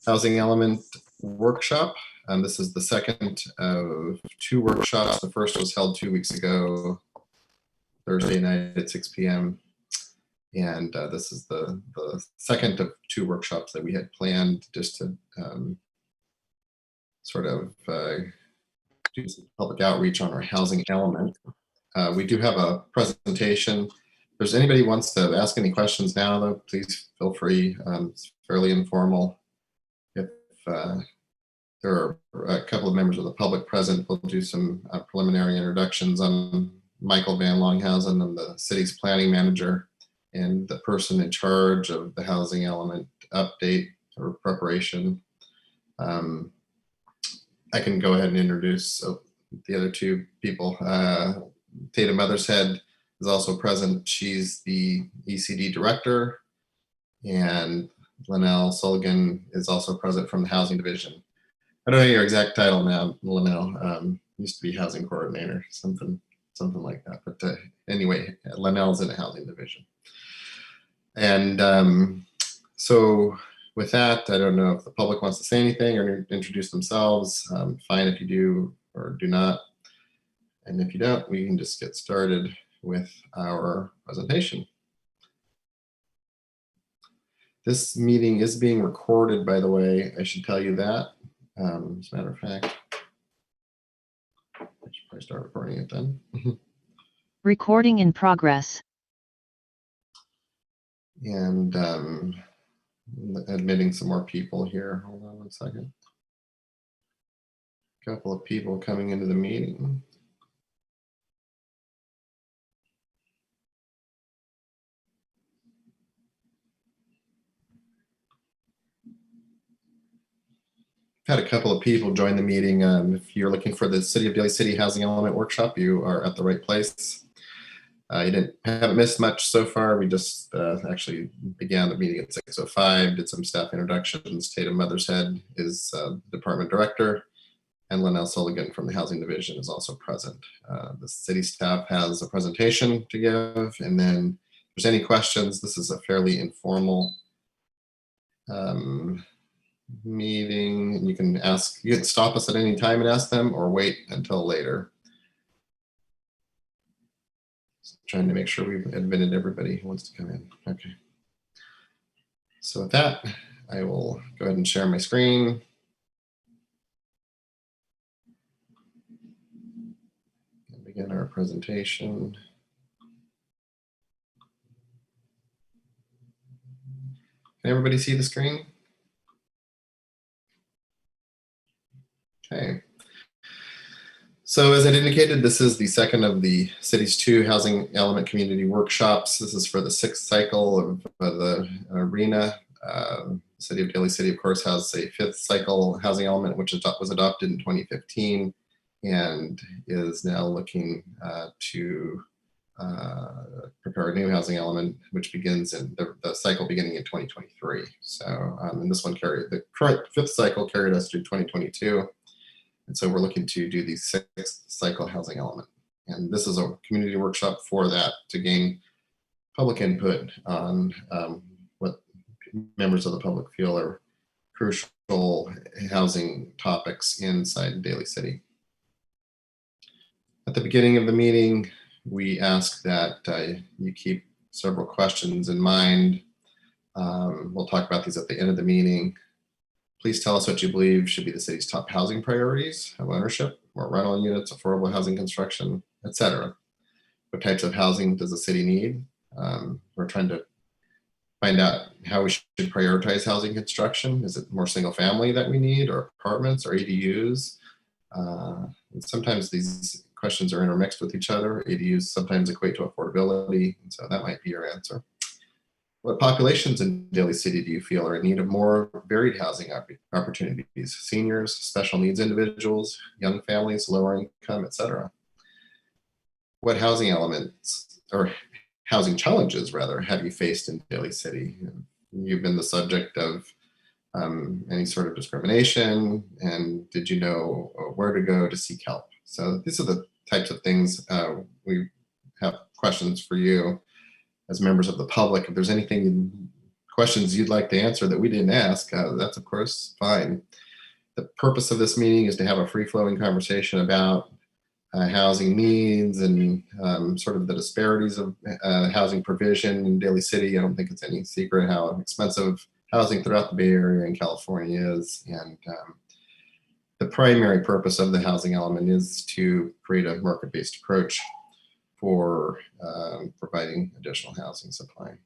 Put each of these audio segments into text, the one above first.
Housing Element Workshop. This is the second of 2 workshops. The first was held 2 weeks ago, Thursday night at 6 p.m. And this is the second of 2 workshops that we had planned just to sort of do some public outreach on our housing element. We do have a presentation. If there's anybody who wants to ask any questions now, though, please feel free. It's fairly informal. If there are a couple of members of the public present, we'll do some preliminary introductions. I'm Michael Van Lonkhuysen. I'm the city's planning manager and the person in charge of the housing element update or preparation. I can go ahead and introduce the other 2 people. Tatum Mothershead is also present. She's the ECD director, and Linnell Sullivan is also present from the housing division. I don't know your exact title now, Linnell. Used to be housing coordinator, something like that. But anyway, Linnell's in the housing division. And so with that, I don't know if the public wants to say anything or introduce themselves. Fine if you do or do not. And if you don't, we can just get started with our presentation. This meeting is being recorded, by the way. I should tell you that. As a matter of fact, I should probably start recording it then. Recording in progress. And admitting some more people here. Hold on one second. A couple of people coming into the meeting. Had a couple of people join the meeting. If you're looking for the City of Daly City Housing Element Workshop, you are at the right place. You haven't missed much so far. We just actually began the meeting at 6:05, did some staff introductions. Tatum Mothershead is department director, and Linnell Sullivan from the housing division is also present. The city staff has a presentation to give, and then if there's any questions, this is a fairly informal meeting, and you can stop us at any time and ask them, or wait until later. Just trying to make sure we've admitted everybody who wants to come in. Okay. So with that, I will go ahead and share my screen. And begin our presentation. Can everybody see the screen? Okay. So as I indicated, this is the second of the city's 2 housing element community workshops. This is for the 6th cycle of the arena. City of Daly City, of course, has a 5th cycle housing element, which was adopted in 2015 and is now looking to prepare a new housing element, which begins in the cycle beginning in 2023. So, and this one the current 5th cycle carried us through 2022. And so we're looking to do the 6th cycle housing element. And this is a community workshop for that, to gain public input on what members of the public feel are crucial housing topics inside Daly City. At the beginning of the meeting, we ask that you keep several questions in mind. We'll talk about these at the end of the meeting. Please tell us what you believe should be the city's top housing priorities: home ownership, more rental units, affordable housing construction, etc. What types of housing does the city need? We're trying to find out how we should prioritize housing construction. Is it more single family that we need, or apartments, or ADUs? And sometimes these questions are intermixed with each other. ADUs sometimes equate to affordability, and so that might be your answer. What populations in Daly City do you feel are in need of more varied housing opportunities? Seniors, special needs individuals, young families, lower income, etc. What housing elements, or housing challenges rather, have you faced in Daly City? You've been the subject of any sort of discrimination, and did you know where to go to seek help? So these are the types of things we have questions for you as members of the public. If there's anything, questions you'd like to answer that we didn't ask, that's of course fine. The purpose of this meeting is to have a free-flowing conversation about housing needs and sort of the disparities of housing provision in Daly City. I don't think it's any secret how expensive housing throughout the Bay Area and California is. And the primary purpose of the housing element is to create a market-based approach for providing additional housing supply.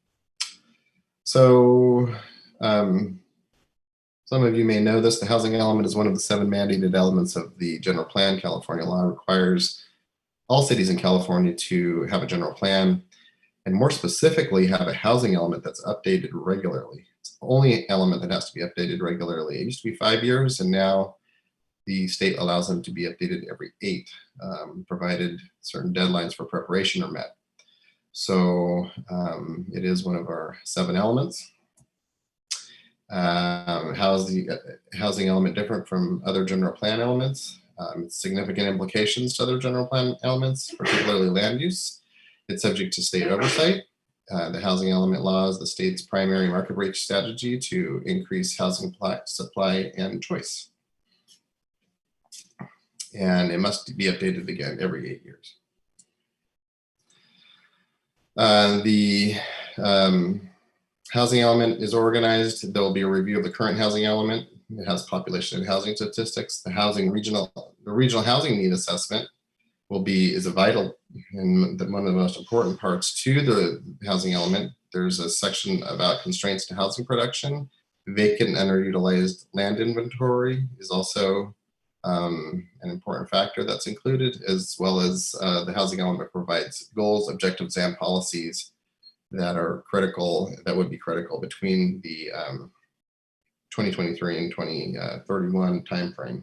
So some of you may know this, the housing element is one of the 7 mandated elements of the general plan. California law requires all cities in California to have a general plan, and more specifically, have a housing element that's updated regularly. It's the only element that has to be updated regularly. It used to be 5 years, and now the state allows them to be updated every 8, provided certain deadlines for preparation are met. So it is one of our 7 elements. How's the housing element different from other general plan elements? Significant implications to other general plan elements, particularly land use. It's subject to state oversight. The housing element law is the state's primary market rate strategy to increase housing supply and choice. And it must be updated again every 8 years. The housing element is organized. There will be a review of the current housing element. It has population and housing statistics. The regional housing need assessment is a vital and one of the most important parts to the housing element. There's a section about constraints to housing production. Vacant and underutilized land inventory is also an important factor that's included, as well as the housing element provides goals, objectives, and policies that are critical, that would be critical between the 2023 and 2031 timeframe.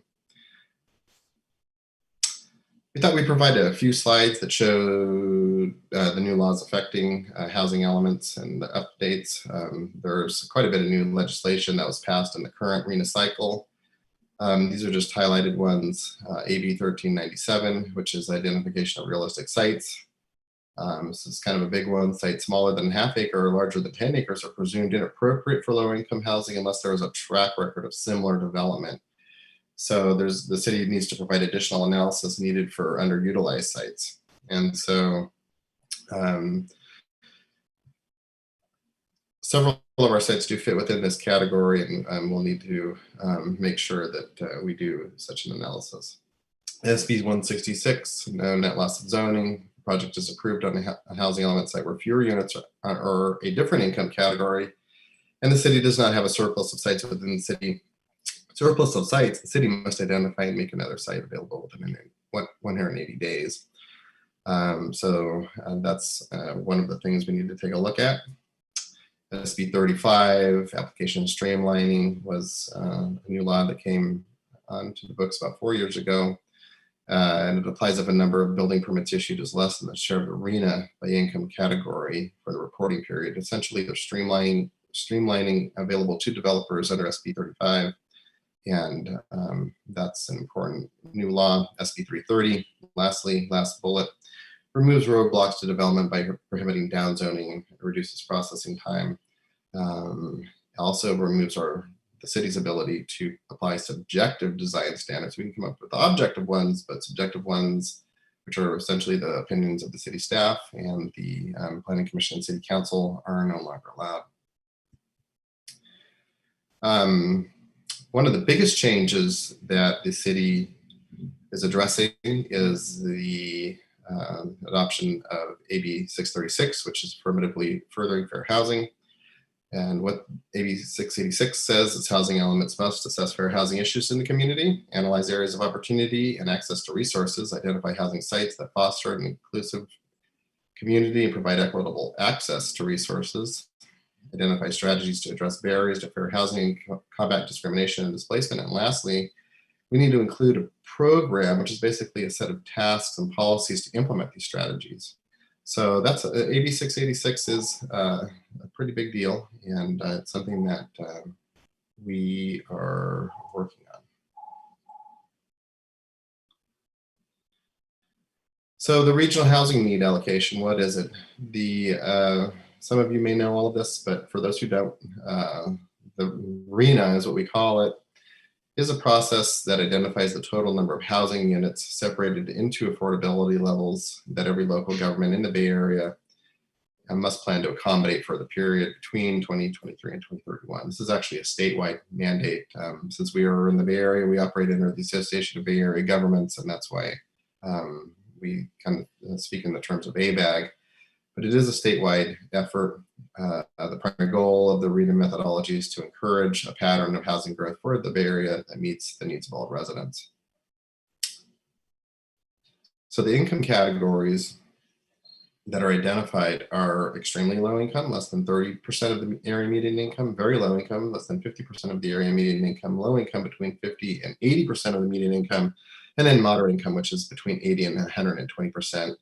We thought we'd provide a few slides that show the new laws affecting housing elements and the updates. There's quite a bit of new legislation that was passed in the current RENA cycle. These are just highlighted ones. AB 1397, which is identification of realistic sites. This is kind of a big one. Sites smaller than ½ acre or larger than 10 acres are presumed inappropriate for low income housing unless there is a track record of similar development. So the city needs to provide additional analysis needed for underutilized sites. And so several of our sites do fit within this category, and we'll need to make sure that we do such an analysis. SB 166, no net loss of zoning. Project is approved on a housing element site where fewer units are a different income category, and the city does not have a surplus of sites within the city. Surplus of sites, the city must identify and make another site available within 180 days. So that's one of the things we need to take a look at. SB 35, application streamlining, was a new law that came onto the books about 4 years ago. And it applies if a number of building permits issued is less than the share of arena by income category for the reporting period. Essentially, they're streamlining available to developers under SB 35. And that's an important new law. SB 330, lastly, last bullet, removes roadblocks to development by prohibiting downzoning and reduces processing time. Also removes the city's ability to apply subjective design standards. We can come up with objective ones, but subjective ones, which are essentially the opinions of the city staff and the Planning Commission and City Council, are no longer allowed. One of the biggest changes that the city is addressing is the adoption of AB 636, which is affirmatively furthering fair housing. And what AB 686 says is housing elements must assess fair housing issues in the community, analyze areas of opportunity and access to resources, identify housing sites that foster an inclusive community and provide equitable access to resources, identify strategies to address barriers to fair housing, combat discrimination and displacement. And lastly, we need to include a program, which is basically a set of tasks and policies to implement these strategies. So that's AB 686 is a pretty big deal, and it's something that we are working on. So the regional housing need allocation, what is it? The some of you may know all of this, but for those who don't, the RENA is what we call it, is a process that identifies the total number of housing units separated into affordability levels that every local government in the Bay Area must plan to accommodate for the period between 2023 and 2031. This is actually a statewide mandate. Since we are in the Bay Area, we operate under the Association of Bay Area Governments, and that's why we kind of speak in the terms of ABAG. But it is a statewide effort. The primary goal of the RENA methodology is to encourage a pattern of housing growth for the Bay Area that meets the needs of all residents. So the income categories that are identified are extremely low income, less than 30% of the area median income, very low income, less than 50% of the area median income, low income between 50 and 80% of the median income, and then moderate income, which is between 80 and 120%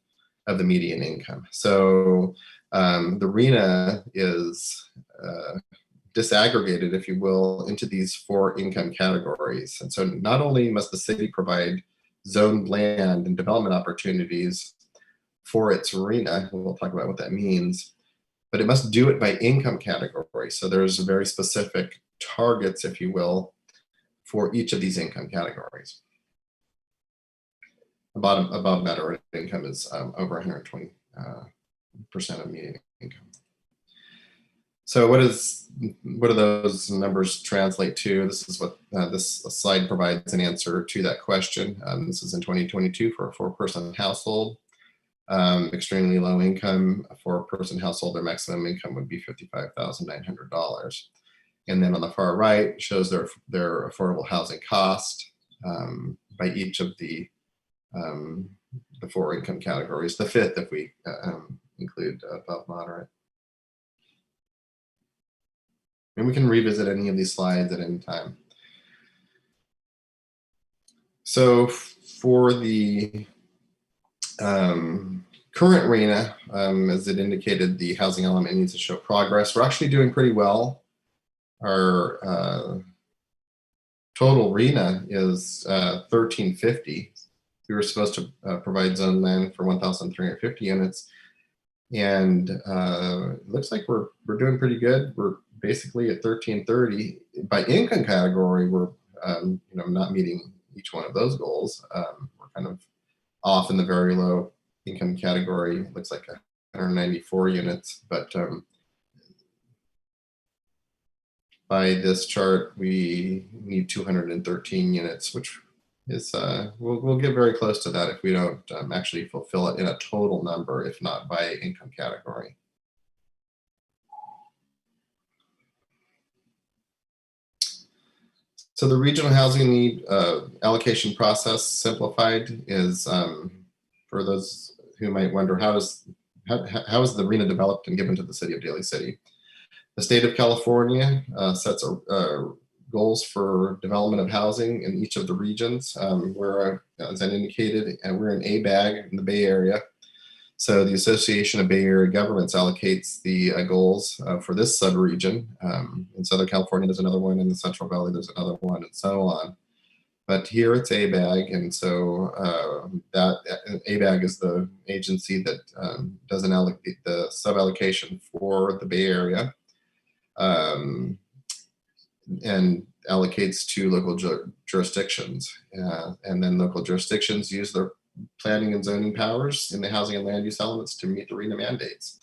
of the median income. So the RENA is disaggregated, if you will, into these 4 income categories. And so not only must the city provide zoned land and development opportunities for its RENA, and we'll talk about what that means, but it must do it by income category. So there's very specific targets, if you will, for each of these income categories. Above moderate income is over 120% of median income. So what do those numbers translate to? This is what this slide provides an answer to that question. This is in 2022 for a 4-person household. Extremely low income, a 4-person household, their maximum income would be $55,900. And then on the far right shows their affordable housing cost by each of the 4 income categories, the 5th if we include above moderate. And we can revisit any of these slides at any time. So for the current RENA, as it indicated, the housing element needs to show progress. We're actually doing pretty well. Our total RENA is 1350. We were supposed to provide zone land for 1,350 units. And it looks like we're doing pretty good. We're basically at 1330. By income category, we're not meeting each one of those goals. We're kind of off in the very low income category. It looks like 194 units, but by this chart, we need 213 units, which is we'll get very close to that if we don't actually fulfill it in a total number, if not by income category. So the regional housing need allocation process simplified is, for those who might wonder, how is the RENA developed and given to the city of Daly City? The state of California sets goals for development of housing in each of the regions. Where, as I indicated, we're in ABAG in the Bay Area. So the Association of Bay Area Governments allocates the goals for this subregion. In Southern California, there's another one. In the Central Valley, there's another one, and so on. But here it's ABAG, and so that ABAG is the agency that does the sub-allocation for the Bay Area. And allocates to local jurisdictions. And then local jurisdictions use their planning and zoning powers in the housing and land use elements to meet the RENA mandates.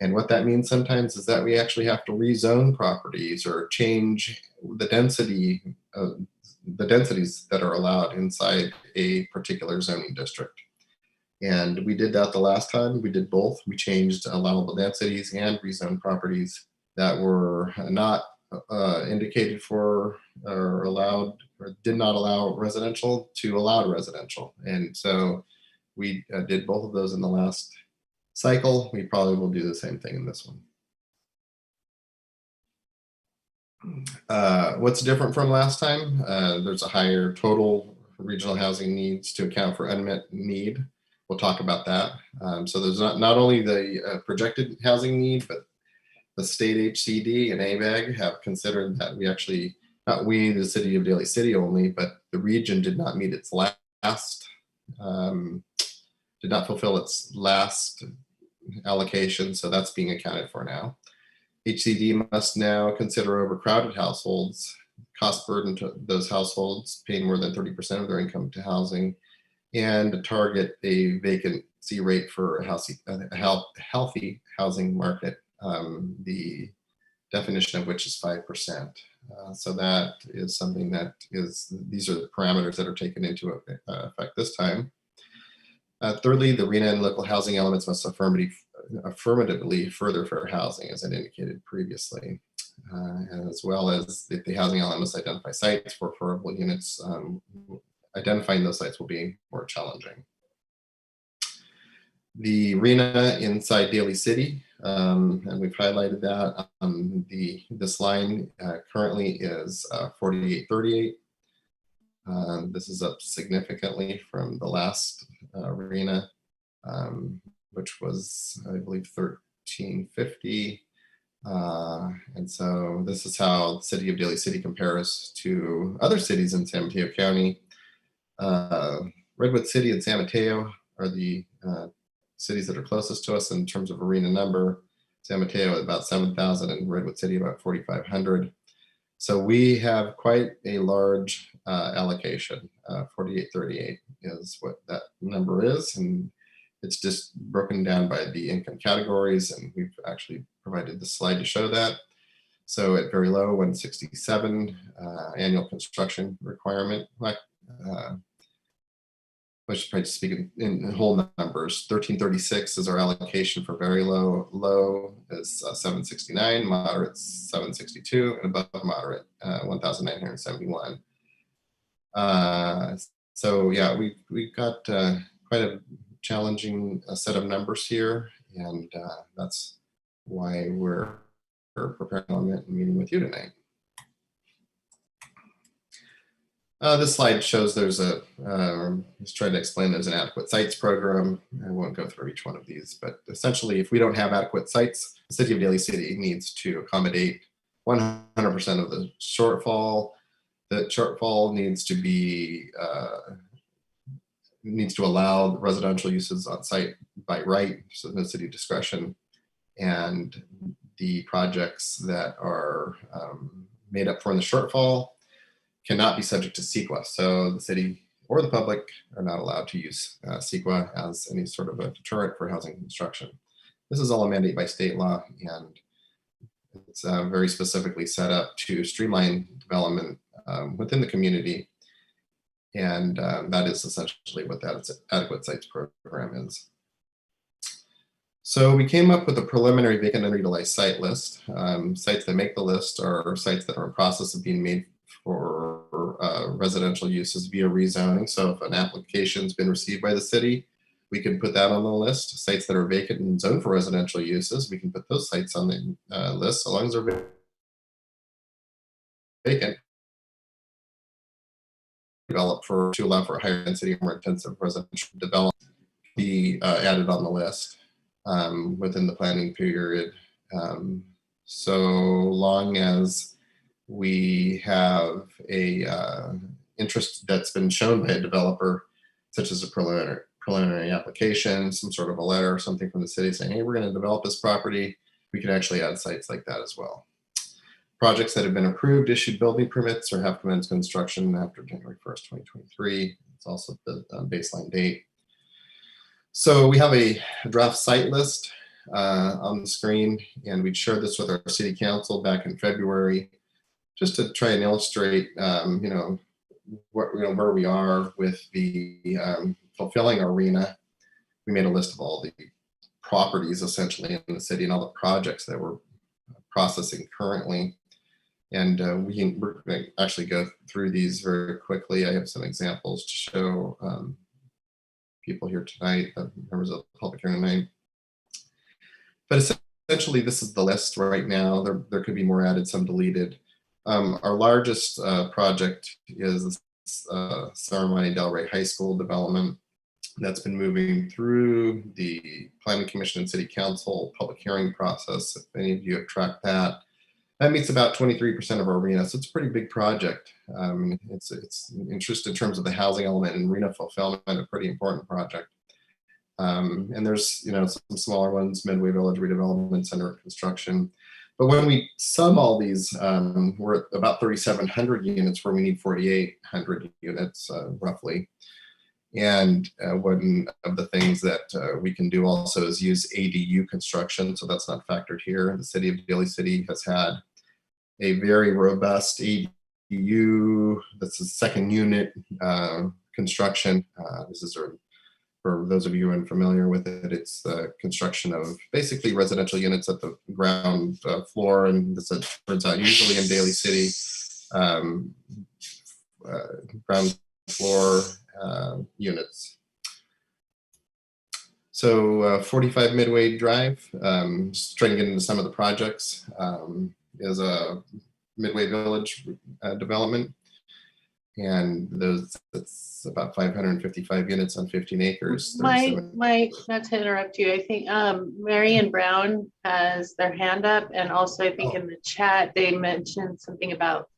And what that means sometimes is that we actually have to rezone properties or change the densities that are allowed inside a particular zoning district. And we did that the last time. We did both. We changed allowable densities and rezoned properties that were not indicated for or allowed or did not allow residential to allowed residential. And so we did both of those in the last cycle. We probably will do the same thing in this one. What's different from last time? There's a higher total regional housing needs to account for unmet need. We'll talk about that. So there's not only the projected housing need, but the state HCD and ABAG have considered that we actually, not we, the city of Daly City only, but the region did not meet its did not fulfill its last allocation, so that's being accounted for now. HCD must now consider overcrowded households, cost burden to those households paying more than 30% of their income to housing, and target a vacancy rate for a healthy housing market, the definition of which is 5%. So that is something that these are the parameters that are taken into effect this time. Thirdly, the RENA and local housing elements must affirmatively further fair housing, as I indicated previously, as well as if the housing element must identify sites for affordable units. Identifying those sites will be more challenging. The RENA inside Daly City, and we've highlighted that. This line currently is 4838. This is up significantly from the last RENA, which was, I believe, 1350. And so this is how the city of Daly City compares to other cities in San Mateo County. Redwood City and San Mateo are the cities that are closest to us in terms of RENA number. San Mateo at about 7,000 and Redwood City about 4,500. So we have quite a large allocation. 4838 is what that number is, and it's just broken down by the income categories, and we've actually provided the slide to show that. So at very low, 167 annual construction requirement, which is probably speaking in whole numbers. 1336 is our allocation for very low. Low is 769, moderate 762, and above moderate 1,971. So yeah, we've got quite a challenging set of numbers here, and that's why we're preparing a meeting with you tonight. This slide shows there's let's try to explain there's an adequate sites program. I won't go through each one of these, but essentially if we don't have adequate sites, the city of Daly City needs to accommodate 100% of the shortfall. The shortfall needs to be, needs to allow residential uses on site by right, so no city discretion, and the projects that are made up for in the shortfall cannot be subject to CEQA. So the city or the public are not allowed to use CEQA as any sort of a deterrent for housing construction. This is all a mandate by state law, and it's very specifically set up to streamline development within the community. And that is essentially what that adequate sites program is. So we came up with a preliminary vacant unutilized site list. Sites that make the list are sites that are in process of being made for residential uses via rezoning. So if an application's been received by the city, we can put that on the list. Sites that are vacant and zoned for residential uses, we can put those sites on the list, so long as they're vacant. Develop to allow for higher density, more intensive residential development, be added on the list within the planning period. So long as we have a interest that's been shown by a developer, such as a preliminary application, some sort of a letter or something from the city saying, hey, we're going to develop this property, we can actually add sites like that as well. Projects that have been approved, issued building permits, or have commenced construction after January 1st, 2023. It's also the baseline date. So we have a draft site list on the screen, and we shared this with our city council back in February, just to try and illustrate, where we are with the fulfilling our RENA. We made a list of all the properties essentially in the city and all the projects that we're processing currently. And we're going to actually go through these very quickly. I have some examples to show people here tonight, members of the public hearing tonight. But essentially, this is the list right now. There could be more added, some deleted. Our largest project is Ceremony Boulevard High School development that's been moving through the Planning Commission and City Council public hearing process. If any of you have tracked that, that meets about 23% of our RENA, so it's a pretty big project. It's interest in terms of the housing element and RENA fulfillment, a pretty important project. And there's, some smaller ones, Midway Village redevelopments under construction. But when we sum all these, we're at about 3,700 units where we need 4,800 units, roughly. And one of the things that we can do also is use ADU construction. So that's not factored here. The city of Daly City has had a very robust ADU, that's the second unit construction. This is for those of you who are unfamiliar with it, it's the construction of basically residential units at the ground floor. And this turns out usually in Daly City, ground floor units. So 45 Midway Drive, just trying to get into some of the projects, is a Midway Village development. And that's about 555 units on 15 acres. Mike, not to interrupt you, I think Marion Brown has their hand up, and also I think in the chat they mentioned something about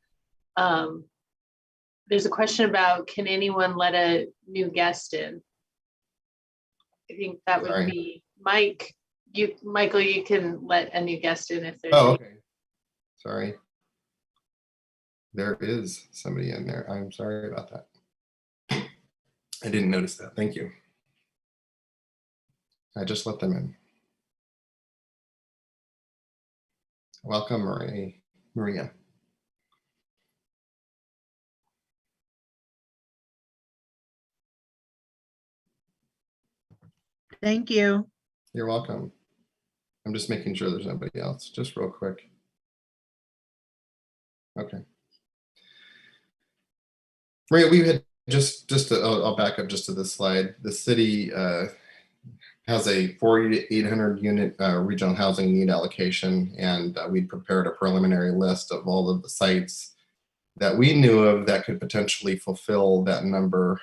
there's a question about, can anyone let a new guest in? I think that would be Mike. Michael, you can let a new guest in if there's. Oh, okay. Sorry. There is somebody in there. I'm sorry about that. I didn't notice that. Thank you. I just let them in. Welcome, Maria. Thank you. You're welcome. I'm just making sure there's nobody else, just real quick. Okay. Maria, we had I'll back up just to this slide. The city has a 4,800 unit regional housing need allocation, and we prepared a preliminary list of all of the sites that we knew of that could potentially fulfill that number.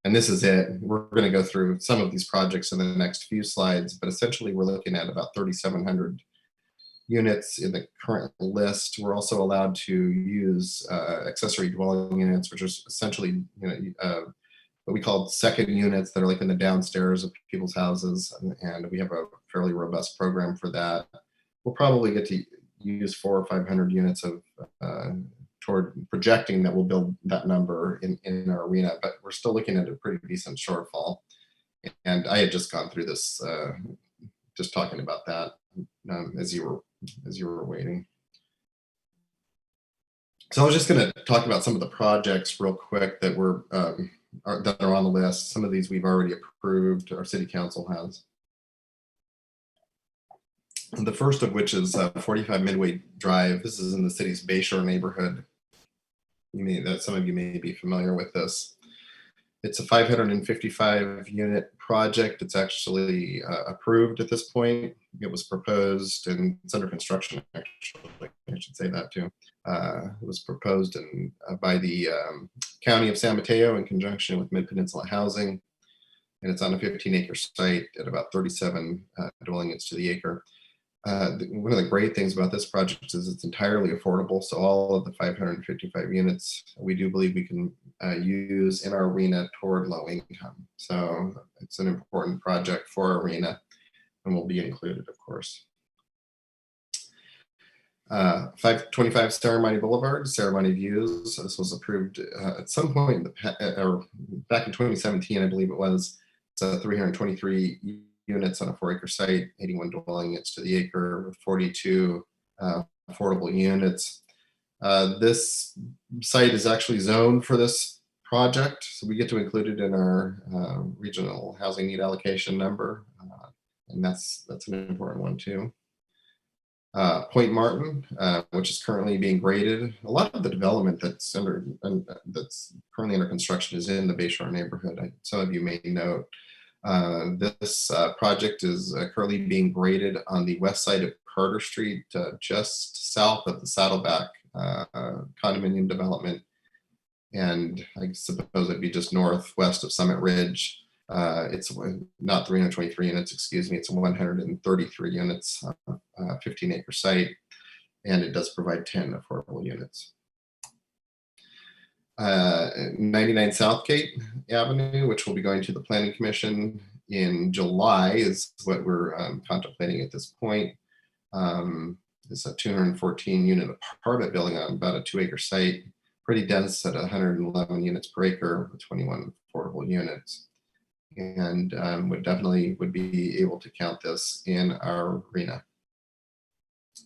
And this is it. We're going to go through some of these projects in the next few slides, but essentially we're looking at about 3,700 units in the current list. We're also allowed to use accessory dwelling units, which are essentially, what we call second units that are like in the downstairs of people's houses, and we have a fairly robust program for that. We'll probably get to use 400 or 500 units of toward projecting that we'll build that number in our arena, but we're still looking at a pretty decent shortfall. And I had just gone through this, just talking about that as you were waiting. So I was just going to talk about some of the projects real quick that that are on the list. Some of these we've already approved, our city council has. And the first of which is 45 Midway Drive. This is in the city's Bayshore neighborhood. Some of you may be familiar with this. It's a 555 unit project. It's actually approved at this point. It was proposed and it's under construction, actually. I should say that too. It was proposed by the County of San Mateo in conjunction with Mid-Peninsula Housing. And it's on a 15-acre site at about 37 dwelling units to the acre. One of the great things about this project is it's entirely affordable. So all of the 555 units, we do believe we can use in our arena toward low income. So it's an important project for our arena and will be included, of course. 525 Ceremony Boulevard, Ceremony Views. This was approved at some point back in 2017, I believe it was. It's 323 units on a 4-acre site, 81 dwelling units to the acre with 42 affordable units. This site is actually zoned for this project, so we get to include it in our regional housing need allocation number, and that's an important one too. Point Martin, which is currently being graded. A lot of the development that's currently under construction is in the Bayshore neighborhood. Some of you may know. This project is currently being graded on the west side of Carter Street, just south of the Saddleback condominium development. And I suppose it'd be just northwest of Summit Ridge. It's not 323 units, excuse me, it's 133 units, 15-acre site, and it does provide 10 affordable units. 99 Southgate Avenue, which will be going to the Planning Commission in July, is what we're contemplating at this point. It's a 214 unit apartment building on about a 2-acre site, pretty dense at 111 units per acre with 21 affordable units. And would be able to count this in our arena.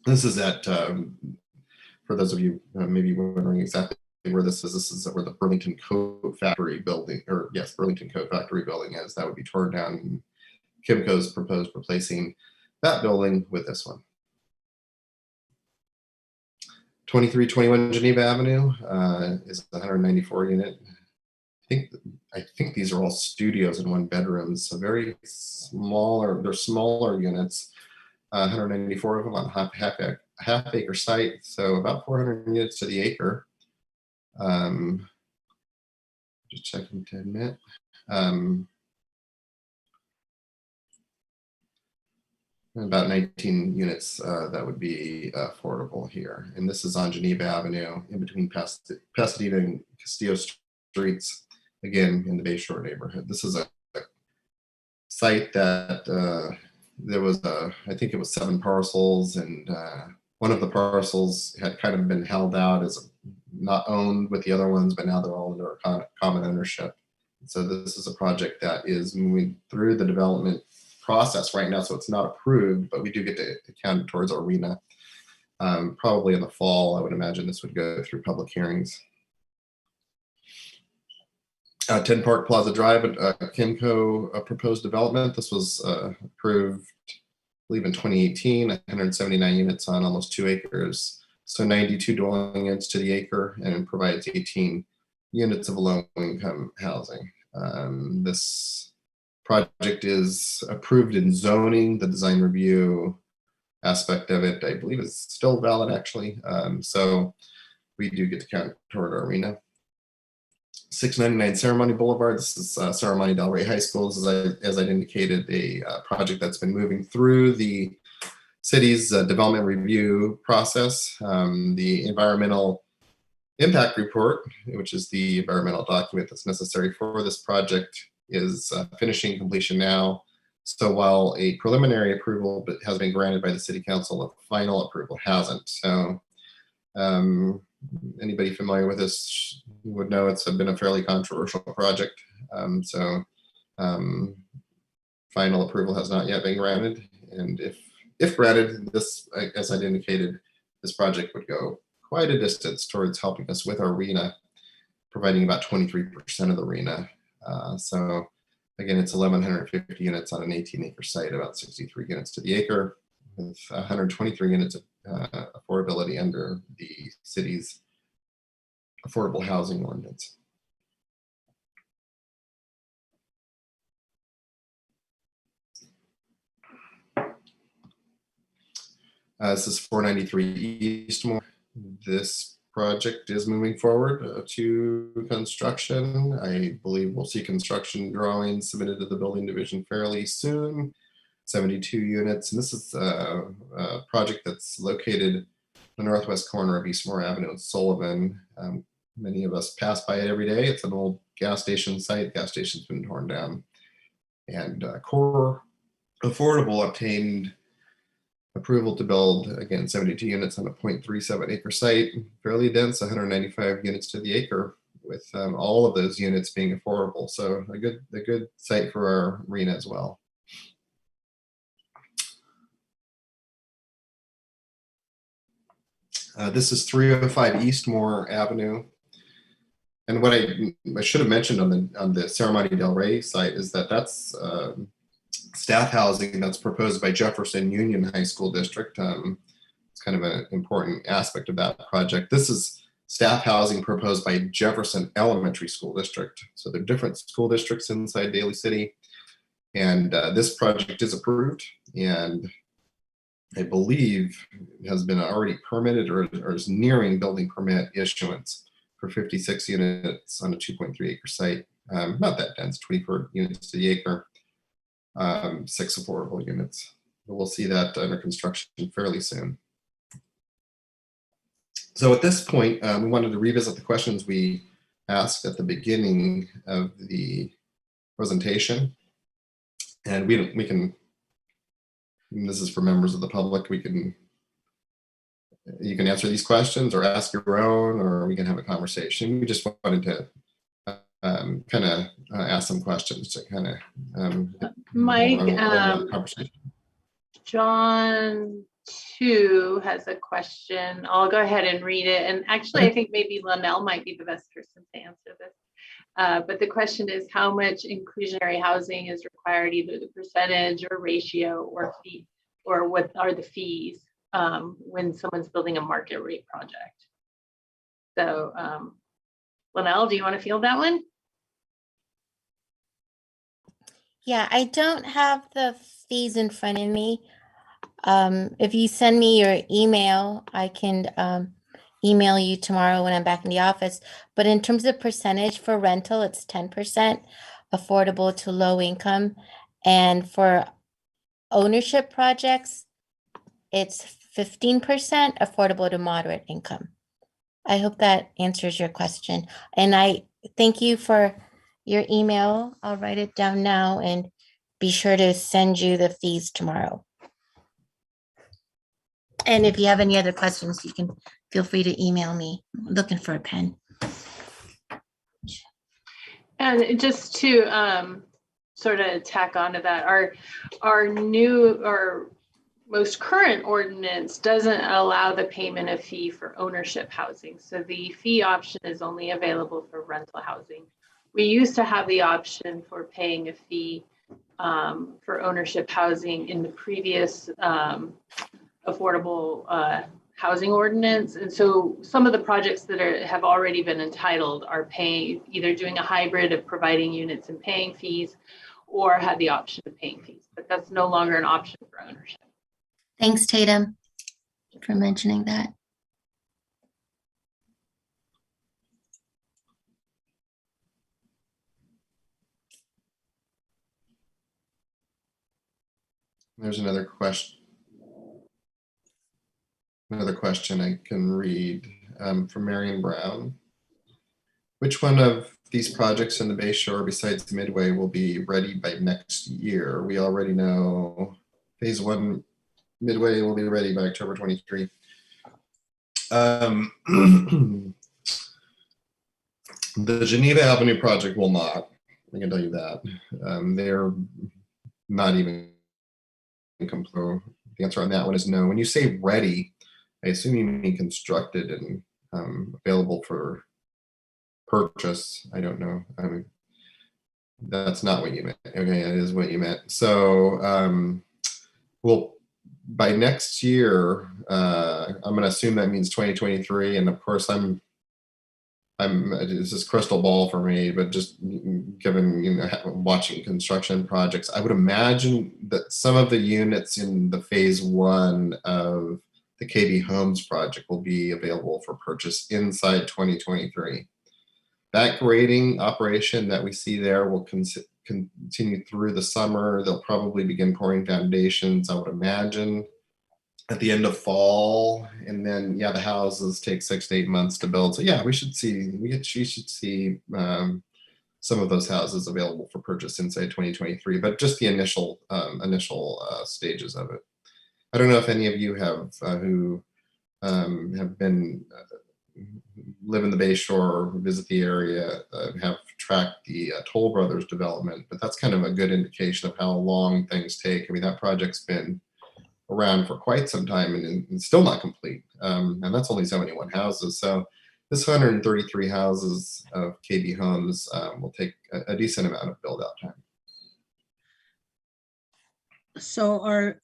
This is at, for those of you maybe wondering exactly where this is where the Burlington Coat Factory building, or yes, Burlington Coat Factory building is. That would be torn down. Kimco's proposed replacing that building with this one. 2321 Geneva Avenue is 194 unit. I think these are all studios in one bedroom, so very smaller. They're smaller units. 194 of them on half acre site, so about 400 units to the acre. Just checking to admit. About 19 units that would be affordable here. And this is on Geneva Avenue in between Pasadena and Castillo Streets, again, in the Bayshore neighborhood. This is a site that there was, I think it was 7 parcels, and one of the parcels had kind of been held out as not owned with the other ones, but now they're all under common ownership. So this is a project that is moving through the development process right now, so it's not approved, but we do get to count it towards our arena. Probably in the fall, I would imagine this would go through public hearings. 10 Park Plaza Drive, Kimco proposed development. This was approved, I believe, in 2018. 179 units on almost 2 acres, so 92 dwelling units to the acre, and it provides 18 units of low-income housing. This project is approved in zoning. The design review aspect of it, I believe, is still valid, actually. So we do get to count toward our arena. 699 Ceremony Boulevard. This is Ceremony Del Rey High School. This is, as I indicated, a project that's been moving through the city's development review process. The environmental impact report, which is the environmental document that's necessary for this project, is finishing completion now. So while a preliminary approval has been granted by the city council, a final approval hasn't. So anybody familiar with this would know it's been a fairly controversial project. Final approval has not yet been granted. And if granted, this, as I'd indicated, this project would go quite a distance towards helping us with our arena, providing about 23% of the arena. So again, it's 1,150 units on an 18-acre site, about 63 units to the acre, with 123 units of affordability under the city's affordable housing ordinance. This is 493 Eastmore. This project is moving forward to construction. I believe we'll see construction drawings submitted to the building division fairly soon. 72 units, and this is a project that's located in the northwest corner of Eastmore Avenue in Sullivan. Many of us pass by it every day. It's an old gas station site. The gas station's been torn down. And Core Affordable obtained approval to build, again, 72 units on a 0.37 acre site, fairly dense, 195 units to the acre, with all of those units being affordable. So a good site for our arena as well. This is 305 Eastmore Avenue. And what I should have mentioned on the Ceremony Del Rey site is that that's staff housing that's proposed by Jefferson Union High School District. It's kind of an important aspect of that project. This is staff housing proposed by Jefferson Elementary School District. So they're different school districts inside Daly City. And this project is approved, and I believe has been already permitted or is nearing building permit issuance for 56 units on a 2.3 acre site. Not that dense, 24 units to the acre, 6 affordable units. We'll see that under construction fairly soon. So at this point, we wanted to revisit the questions we asked at the beginning of the presentation. And we can, and this is for members of the public, you can answer these questions or ask your own, or we can have a conversation. We just wanted to kind of ask some questions to kind of Mike, conversation. John 2 has a question. I'll go ahead and read it. And actually, I think maybe Linnell might be the best person to answer this. But the question is, how much inclusionary housing is required, either the percentage or ratio or fee, or what are the fees when someone's building a market rate project? So Linnell, do you want to field that one? Yeah, I don't have the fees in front of me. If you send me your email, I can email you tomorrow when I'm back in the office. But in terms of percentage for rental, it's 10% affordable to low income. And for ownership projects, it's 15% affordable to moderate income. I hope that answers your question. And I thank you for your email. I'll write it down now and be sure to send you the fees tomorrow. And if you have any other questions, you can feel free to email me. I'm looking for a pen. And just to sort of tack onto that, our new or most current ordinance doesn't allow the payment of fee for ownership housing. So the fee option is only available for rental housing. We used to have the option for paying a fee for ownership housing in the previous affordable housing ordinance. And so some of the projects that have already been entitled are either doing a hybrid of providing units and paying fees, or had the option of paying fees, but that's no longer an option for ownership. Thanks, Tatum, for mentioning that. There's another question. Another question I can read from Marion Brown. Which one of these projects in the Bay Shore besides Midway will be ready by next year? We already know phase 1 Midway will be ready by October 23. The Geneva Avenue project will not. I can tell you that. They're not even complete. The answer on that one is no. When you say ready, I assume you mean constructed and available for purchase. I don't know. I mean, that's not what you meant. Okay, it is what you meant. So, well, by next year, I'm going to assume that means 2023. And of course, this is crystal ball for me, but just given, watching construction projects, I would imagine that some of the units in the phase 1 of the KB Homes project will be available for purchase inside 2023. That grading operation that we see there will continue through the summer. They'll probably begin pouring foundations, I would imagine, at the end of fall, and then the houses take 6 to 8 months to build. So we should see some of those houses available for purchase inside 2023, but just the initial stages of it. I don't know if any of you have who have been live in the Bay Shore, visit the area, have tracked the Toll Brothers development, but that's kind of a good indication of how long things take. I mean, that project's been around for quite some time and still not complete. And that's only 71 houses. So this 133 houses of KB Homes will take a decent amount of build out time. So are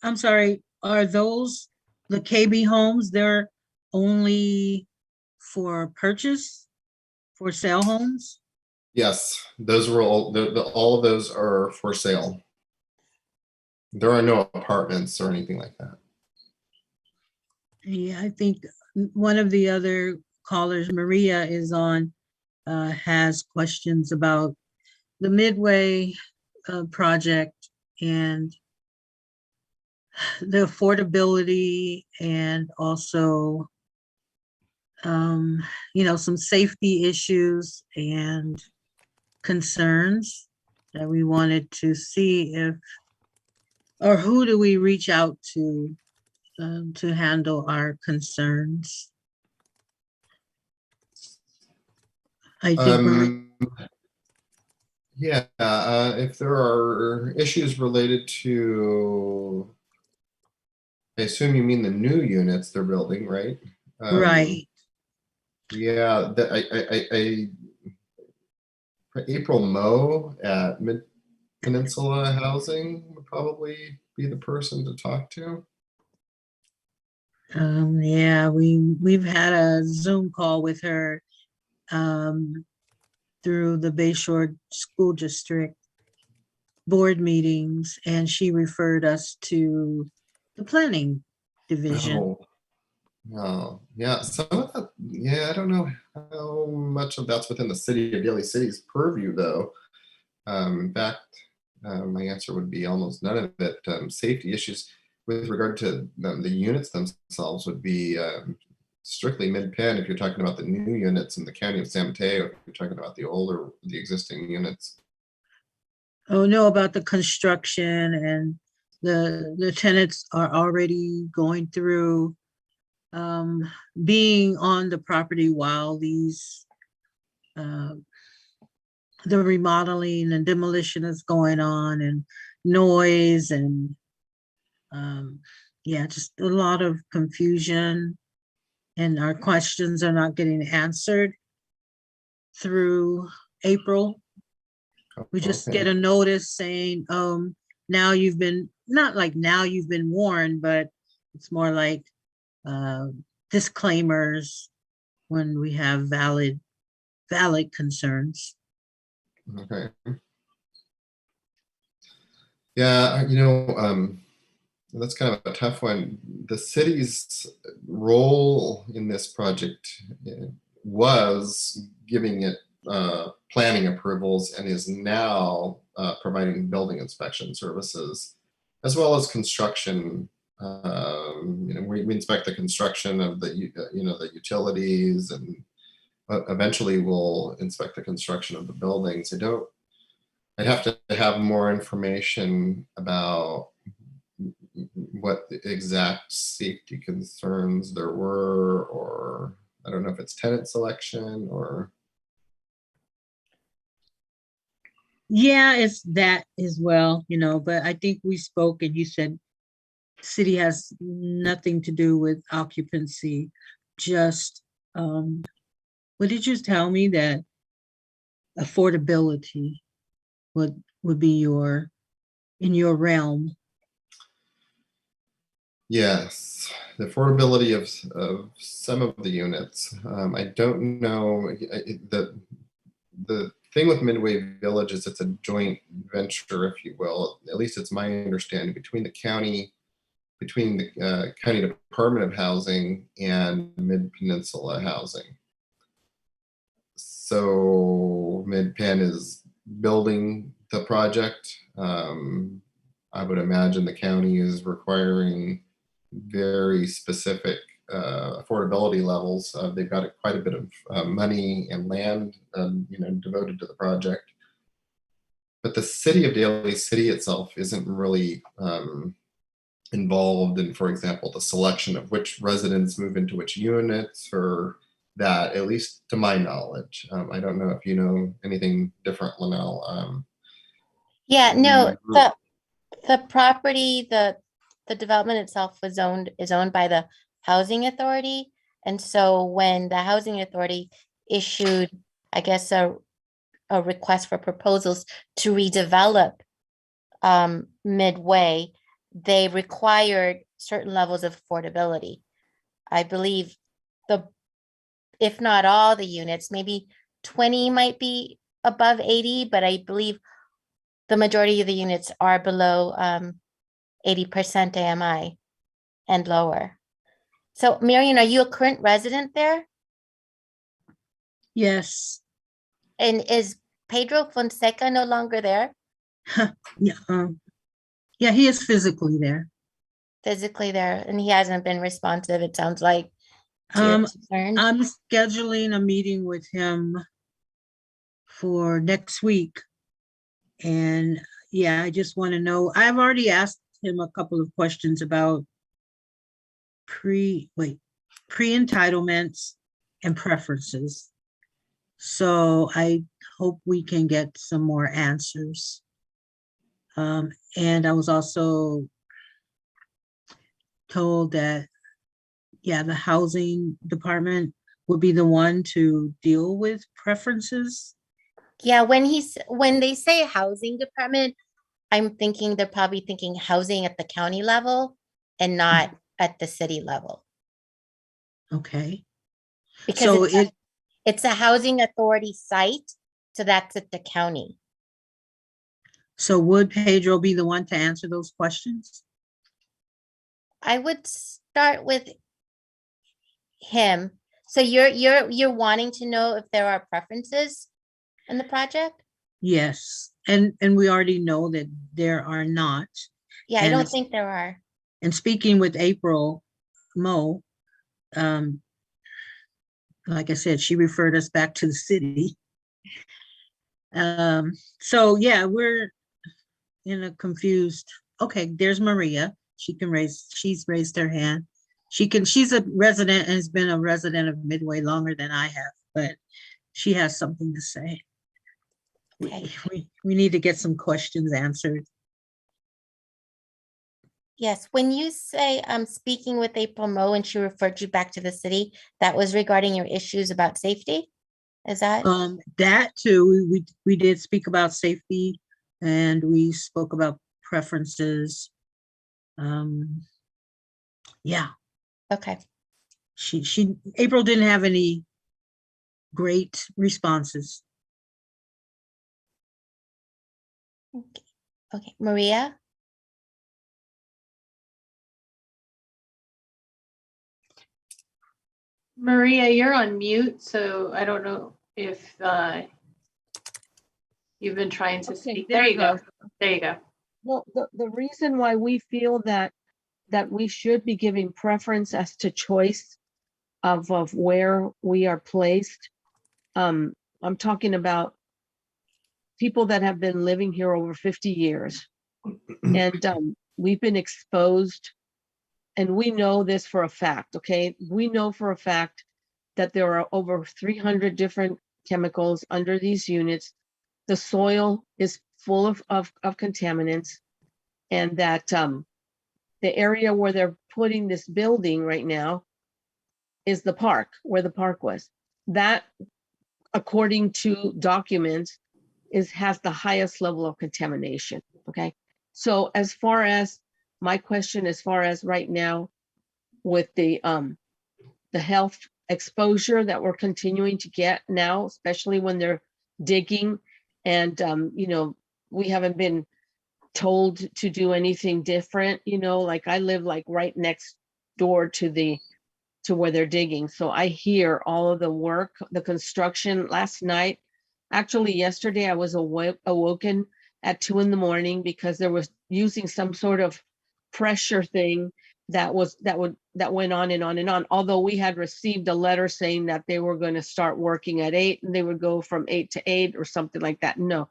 those the KB Homes? They're only for purchase, for sale homes? Yes, those were all of those are for sale. There are no apartments or anything like that. Yeah, I think one of the other callers, Maria, is on, has questions about the Midway project and the affordability, and also some safety issues and concerns that we wanted to see if, or who do we reach out to handle our concerns. I think Yeah, if there are issues related to, I assume you mean the new units they're building, right? right. Yeah, April Moe at Mid Peninsula Housing would probably be the person to talk to. Yeah, we've had a Zoom call with her through the Bayshore School District board meetings, and she referred us to the planning division. Oh, no, yeah, some of that, yeah, I don't know how much of that's within the city of Daly City's purview, though. In fact, my answer would be almost none of it. Safety issues with regard to the units themselves would be strictly mid-pen if you're talking about the new units in the county of San Mateo, if you're talking about the existing units. Oh, no, about the construction, and the tenants are already going through being on the property while these the remodeling and demolition is going on, and noise, and yeah, just a lot of confusion, and our questions are not getting answered through April. We just Okay. get a notice saying, now you've been, not like now you've been warned, but it's more like disclaimers when we have valid concerns. Okay. Yeah, that's kind of a tough one. The city's role in this project was giving it planning approvals, and is now providing building inspection services, as well as construction. We inspect the construction of the the utilities, and eventually we'll inspect the construction of the buildings. I'd have to have more information about what the exact safety concerns there were, or I don't know if it's tenant selection or. Yeah, it's that as well, but I think we spoke and you said city has nothing to do with occupancy, just, what did you tell me, that affordability would be in your realm? Yes, the affordability of some of the units. I don't know. The thing with Midway Village is it's a joint venture, if you will. At least it's my understanding, between the county Department of Housing and Mid Peninsula Housing. So Mid-Pen is building the project. I would imagine the county is requiring very specific affordability levels. They've got quite a bit of money and land, devoted to the project. But the city of Daly City itself isn't really involved in, for example, the selection of which residents move into which units, or that, at least to my knowledge. I don't know if you know anything different, Linnell. Yeah, no, the property, the development itself is owned by the housing authority. And so when the housing authority issued, I guess, a request for proposals to redevelop Midway, they required certain levels of affordability. I believe if not all the units, maybe 20 might be above 80, but I believe the majority of the units are below 80% AMI and lower. So Marion, are you a current resident there? Yes. And is Pedro Fonseca no longer there? Yeah, he is physically there. Physically there, and he hasn't been responsive, it sounds like. to your Um, concern? I'm scheduling a meeting with him for next week. And yeah, I just want to know, I've already asked him a couple of questions about pre-entitlements and preferences. So I hope we can get some more answers. And I was also told that, yeah, the housing department would be the one to deal with preferences. Yeah, when they say housing department, I'm thinking they're probably thinking housing at the county level and not at the city level. Okay, Because so it's a housing authority site, so that's at the county. so would Pedro be the one to answer those questions? I would start with him. So you're wanting to know if there are preferences in the project? Yes, and we already know that there are not. Yeah, I And don't think there are. And speaking with April Mo, like I said, she referred us back to the city. So yeah, we're in a confused, okay, there's Maria. She's raised her hand. She's a resident and has been a resident of Midway longer than I have, but she has something to say. Okay. We need to get some questions answered. Yes, when you say speaking with April Mo and she referred you back to the city, that was regarding your issues about safety? Is that? That too, we did speak about safety and we spoke about preferences. Yeah, Okay. April didn't have any great responses. Okay, Maria? Maria, you're on mute, so I don't know if you've been trying to Okay, speak. There you go. There you go. Well, the reason why we feel that we should be giving preference as to choice of where we are placed. I'm talking about people that have been living here over 50 years. And we've been exposed, and we know this for a fact, okay? We know for a fact that there are over 300 different chemicals under these units. The soil is full of contaminants, and that the area where they're putting this building right now is the park, where the park was. That, according to documents, has the highest level of contamination, okay? So as far as my question, as far as right now with the health exposure that we're continuing to get now, especially when they're digging, and you know, we haven't been told to do anything different, you know, like I live like right next door to where they're digging. So I hear all of the work, the construction. Last night, actually yesterday, I was awoken at 2 a.m. because there was using some sort of pressure thing that went on and on and on. Although we had received a letter saying that they were going to start working at 8 and they would go from 8 to 8 or something like that. No,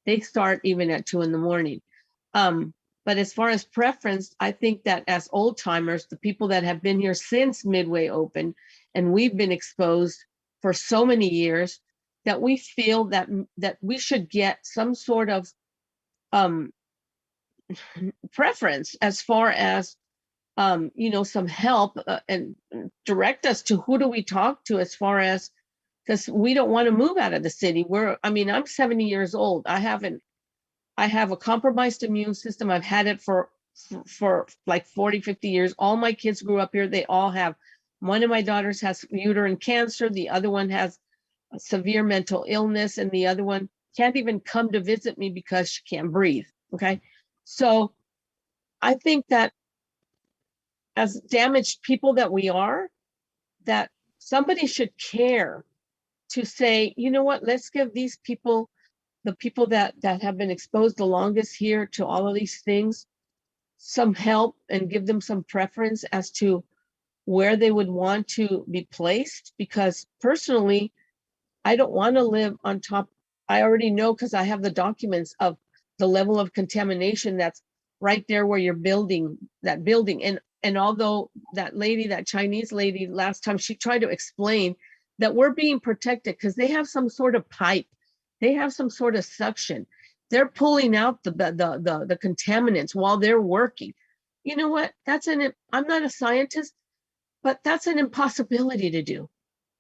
they start even at 2 a.m. But as far as preference, I think that as old timers, the people that have been here since Midway opened, and we've been exposed for so many years, that we feel that we should get some sort of preference as far as you know, some help and direct us to who do we talk to, as far as, because we don't want to move out of the city. I'm 70 years old. I have a compromised immune system. I've had it for like 40, 50 years. All my kids grew up here. They all have. One of my daughters has uterine cancer. The other one has a severe mental illness. And the other one can't even come to visit me because she can't breathe. Okay. So I think that as damaged people that we are, that somebody should care to say, you know what, let's give these people, the people that have been exposed the longest here to all of these things, some help and give them some preference as to where they would want to be placed, because personally, I don't want to live on top. I already know, because I have the documents of the level of contamination that's right there where you're building that building. And although that lady, that Chinese lady, last time, she tried to explain that we're being protected because they have some sort of pipe, they have some sort of suction. They're pulling out the contaminants while they're working. You know what? I'm not a scientist, but that's an impossibility to do,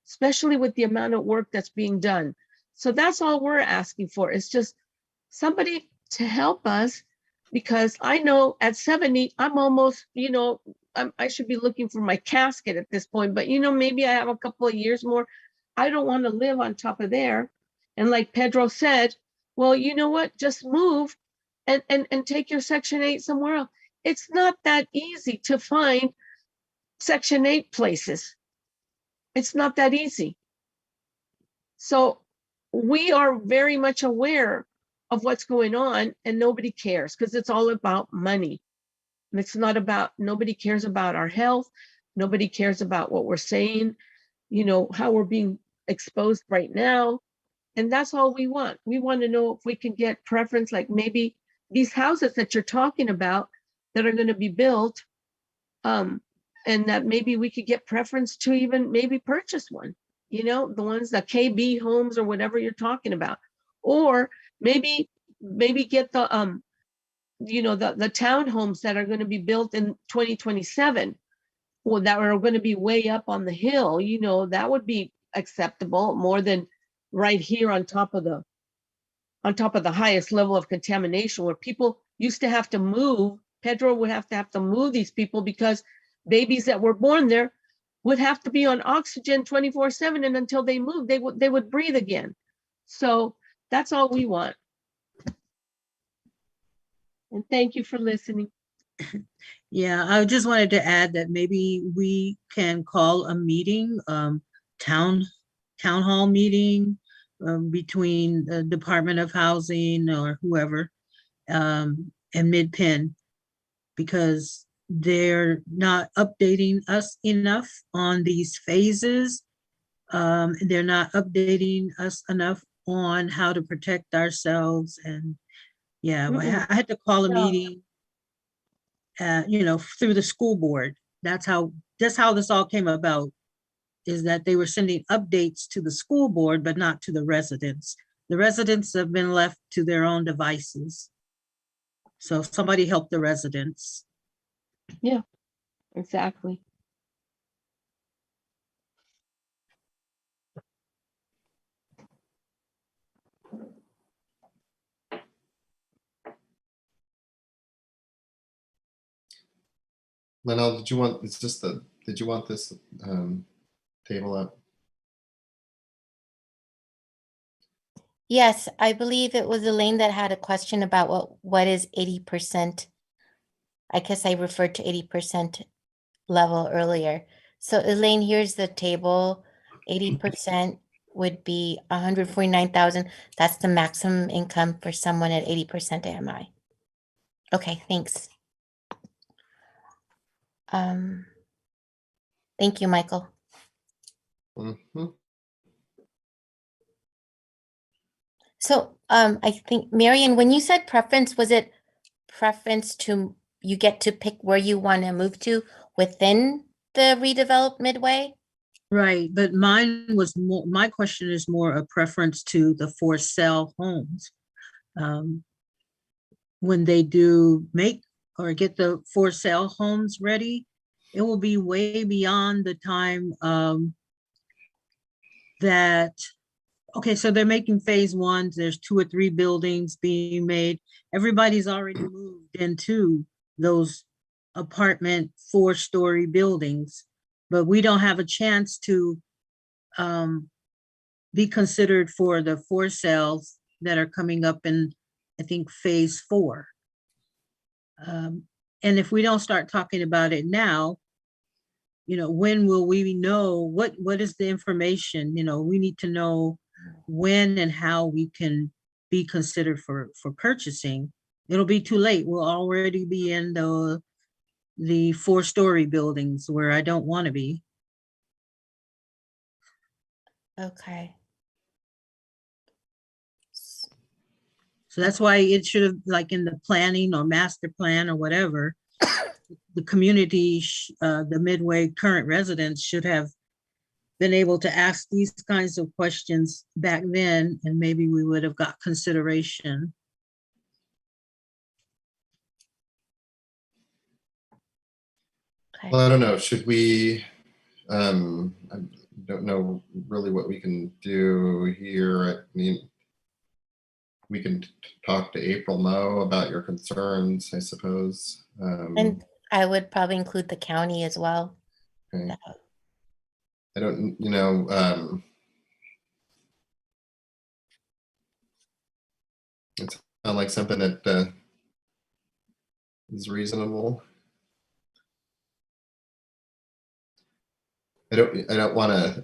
especially with the amount of work that's being done. So that's all we're asking for, is just somebody to help us, because I know at 70, I'm almost, I should be looking for my casket at this point, but maybe I have a couple of years more. I don't want to live on top of there. And like Pedro said, well, you know what, just move and take your Section 8 somewhere else. It's not that easy to find Section 8 places. It's not that easy. So we are very much aware of what's going on, and nobody cares, because it's all about money. And it's not about, nobody cares about our health. Nobody cares about what we're saying, how we're being exposed right now. And that's all we want. We want to know if we can get preference, like maybe these houses that you're talking about that are going to be built, and that maybe we could get preference to even maybe purchase one, the ones, the KB homes or whatever you're talking about. Or maybe get the the townhomes that are going to be built in 2027, or that are going to be way up on the hill. That would be acceptable more than right here on top of the highest level of contamination, where people used to have to move. Pedro would have to move these people, because babies that were born there would have to be on oxygen 24/7, and until they moved, they would breathe again. So that's all we want. And thank you for listening. Yeah, I just wanted to add that maybe we can call a meeting, town hall meeting, between the Department of Housing or whoever, and Mid-Penn, because they're not updating us enough on these phases. They're not updating us enough on how to protect ourselves. And yeah, I had to call a meeting, through the school board. That's how this all came about, is that they were sending updates to the school board, but not to the residents. The residents have been left to their own devices. So somebody help the residents. Yeah, exactly. Linnell, did you want this table up? Yes, I believe it was Elaine that had a question about what is 80%. I guess I referred to 80% level earlier. So Elaine, here's the table. 80% would be 149,000. That's the maximum income for someone at 80% AMI. Okay, thanks. Thank you, Michael. Mm-hmm. So I think, Marion, when you said preference, was it preference to you get to pick where you want to move to within the redeveloped Midway? Right, but my question is more a preference to the for sale homes. When they do make or get the for sale homes ready, it will be way beyond the time that, okay, so they're making phase 1, there's 2 or 3 buildings being made. Everybody's already moved into those apartment 4-story buildings, but we don't have a chance to be considered for the for sales that are coming up in, I think, phase 4. And if we don't start talking about it now, when will we know what is the information? We need to know when and how we can be considered for purchasing. It'll be too late. We'll already be in the the 4-story buildings where I don't want to be. Okay. So that's why it should have, like in the planning or master plan or whatever, the community, the Midway current residents should have been able to ask these kinds of questions back then, and maybe we would have got consideration. Okay. Well, I don't know, should we, I don't know really what we can do here. I mean, we can talk to April Mo about your concerns, I suppose. And I would probably include the county as well. Okay. I don't, you know, it sounds like something that is reasonable. I don't want to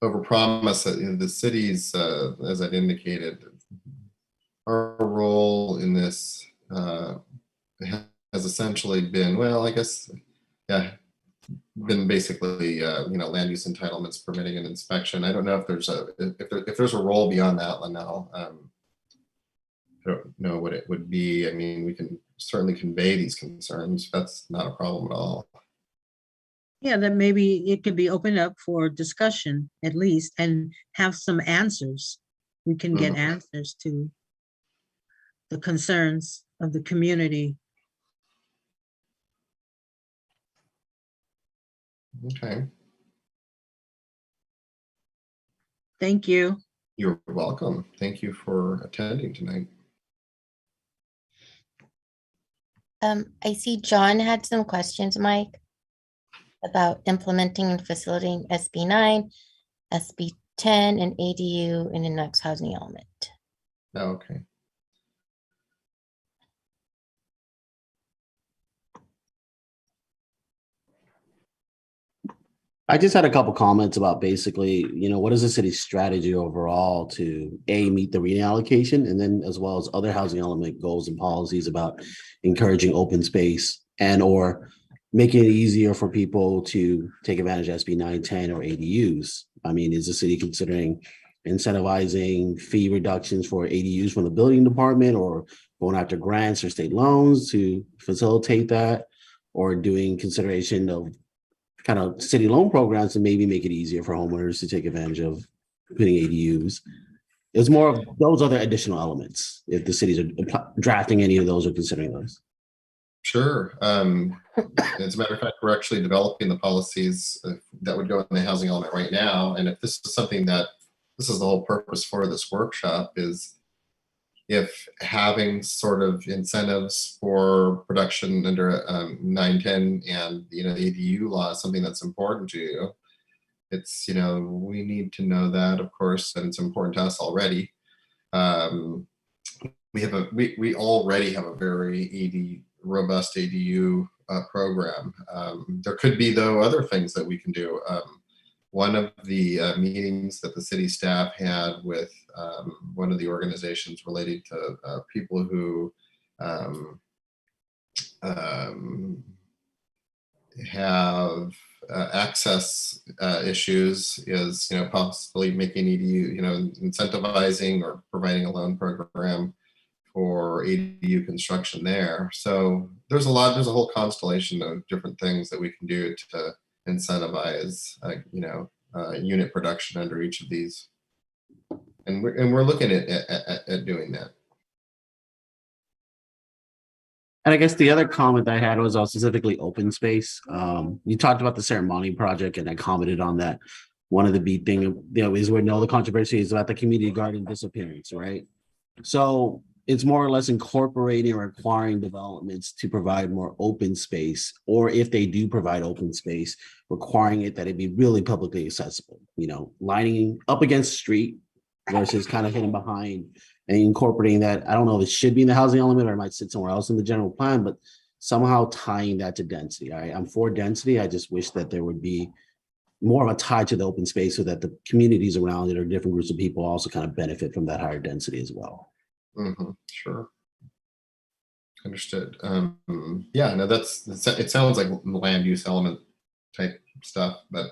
overpromise that, you know, the cities, as I've indicated, our role in this has essentially been, well, I guess, yeah, been basically, you know, land use entitlements, permitting and inspection. I don't know if there's a role beyond that, Linnell. I don't know what it would be. I mean, we can certainly convey these concerns. That's not a problem at all. Yeah, that maybe it could be opened up for discussion at least, and have some answers. We can get answers to the concerns of the community. Okay. Thank you. You're welcome. Thank you for attending tonight. I see John had some questions, Mike, about implementing and facilitating SB 9, SB 10, and ADU in the next housing element. Okay. I just had a couple comments about basically, you know, what is the city's strategy overall to meet the reallocation, and then as well as other housing element goals and policies about encouraging open space and or making it easier for people to take advantage of SB 910 or ADUs. I mean, is the city considering incentivizing fee reductions for ADUs from the building department, or going after grants or state loans to facilitate that, or doing consideration of kind of city loan programs to maybe make it easier for homeowners to take advantage of putting ADUs? It's more of those other additional elements, if the cities are drafting any of those or considering those. Sure. As a matter of fact, we're actually developing the policies that would go in the housing element right now. And if this is something that, this is the whole purpose for this workshop, is if having sort of incentives for production under 910 and, you know, the ADU law is something that's important to you, it's, you know, we need to know that, of course, and it's important to us already. We already have a very robust ADU program. There could be, though, other things that we can do. One of the meetings that the city staff had with one of the organizations related to people who have access issues is, you know, possibly making ADU, you know, incentivizing or providing a loan program for ADU construction there. So there's a whole constellation of different things that we can do to incentivize, you know, unit production under each of these, and we're looking at doing that. And I guess the other comment I had was specifically open space. You talked about the Ceremony project, and I commented on that. One of the big thing, you know, is where the controversy is about the community garden disappearance, right? So it's more or less incorporating or requiring developments to provide more open space, or if they do provide open space, requiring it that it be really publicly accessible, you know, lining up against the street versus kind of hidden behind, and incorporating that. I don't know if it should be in the housing element or it might sit somewhere else in the general plan, but somehow tying that to density. I'm for density. I just wish that there would be more of a tie to the open space so that the communities around it or different groups of people also kind of benefit from that higher density as well. Sure. Understood. Yeah, no, it sounds like land use element type stuff, but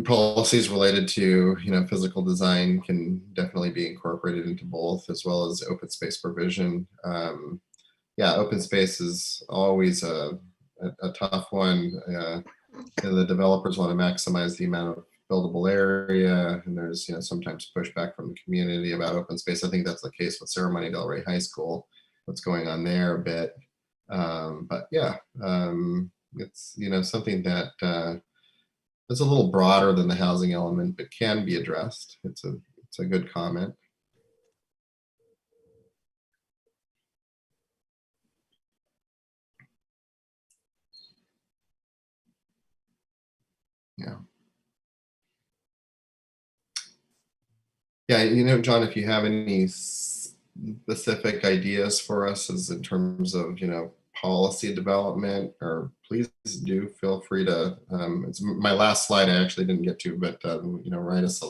policies related to, physical design can definitely be incorporated into both, as well as open space provision. Yeah, open space is always a tough one. The developers want to maximize the amount of buildable area, and there's sometimes pushback from the community about open space. I think that's the case with Ceremony Delray High School. What's going on there a bit, but yeah, it's something that is a little broader than the housing element, but can be addressed. It's a good comment. Yeah. Yeah, John, if you have any specific ideas for us as in terms of, policy development, or please do feel free to, it's my last slide I actually didn't get to, but, write us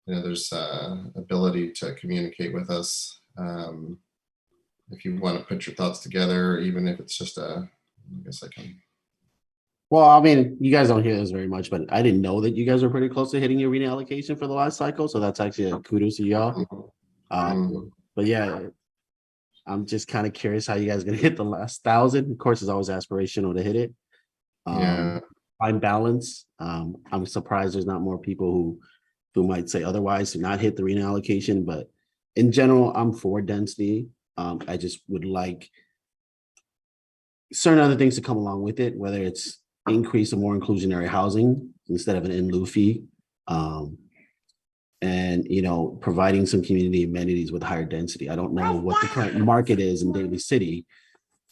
there's ability to communicate with us. If you want to put your thoughts together, even if it's just I guess I can. Well, I mean, you guys don't hear this very much, but I didn't know that you guys were pretty close to hitting your arena allocation for the last cycle. So that's actually a kudos to y'all. But yeah, I'm just kind of curious how you guys are going to hit the last 1,000. Of course, it's always aspirational to hit it. Yeah. Find balance. I'm surprised there's not more people who might say otherwise to not hit the arena allocation. But in general, I'm for density. I just would like certain other things to come along with it, whether it's increase of more inclusionary housing instead of an in lieu fee, and providing some community amenities with higher density. I don't know what the current market is in Daly City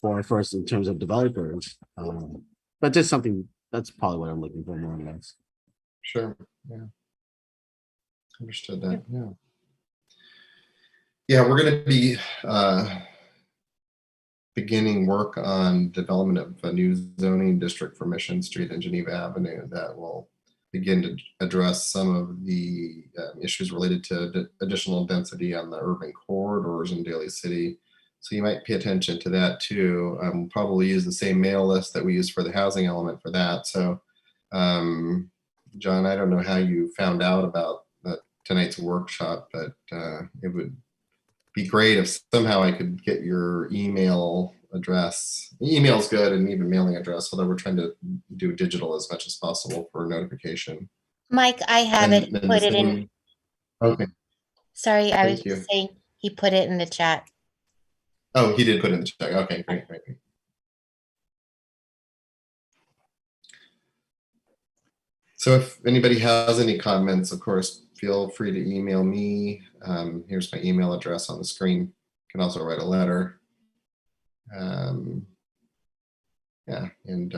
for first in terms of developers, but just something that's probably what I'm looking for more or less. Sure. Yeah. Understood that. Yeah. Yeah, we're going to be beginning work on development of a new zoning district for Mission Street and Geneva Avenue that will begin to address some of the issues related to additional density on the urban corridors in Daly City. So you might pay attention to that too. Probably use the same mail list that we use for the housing element for that. So, John, I don't know how you found out about tonight's workshop, but it would be great if somehow I could get your email address. Email's good, and even mailing address, although we're trying to do digital as much as possible for notification. Mike, I have it. Put it in. Okay. Sorry, I was Thank you. just saying he put it in the chat. Oh, he did put it in the chat. Okay, great. So if anybody has any comments, of course, feel free to email me. Here's my email address on the screen. You can also write a letter. Yeah, and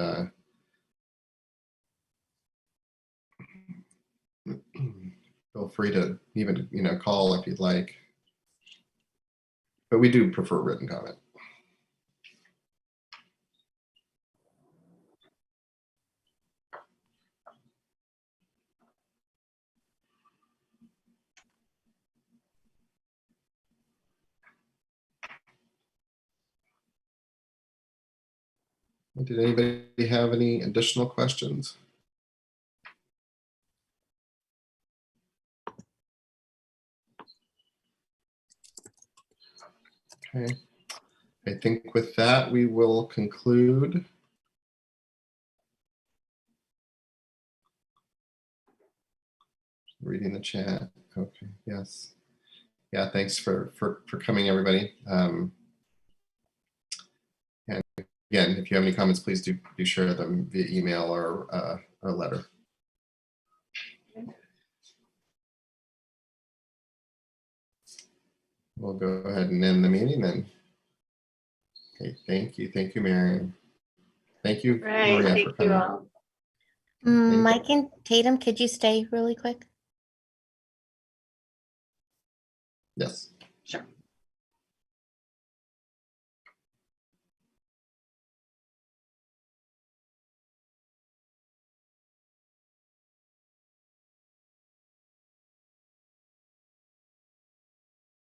feel free to even call if you'd like. But we do prefer written comment. Did anybody have any additional questions? Okay, I think with that we will conclude. Reading the chat. Okay, yes. Yeah, thanks for coming, everybody. And again, if you have any comments, please do share them via email or letter. We'll go ahead and end the meeting then. Okay, thank you, Marion. Thank you, Right, Maria, thank for you coming. all. Mike and Tatum, could you stay really quick? Yes.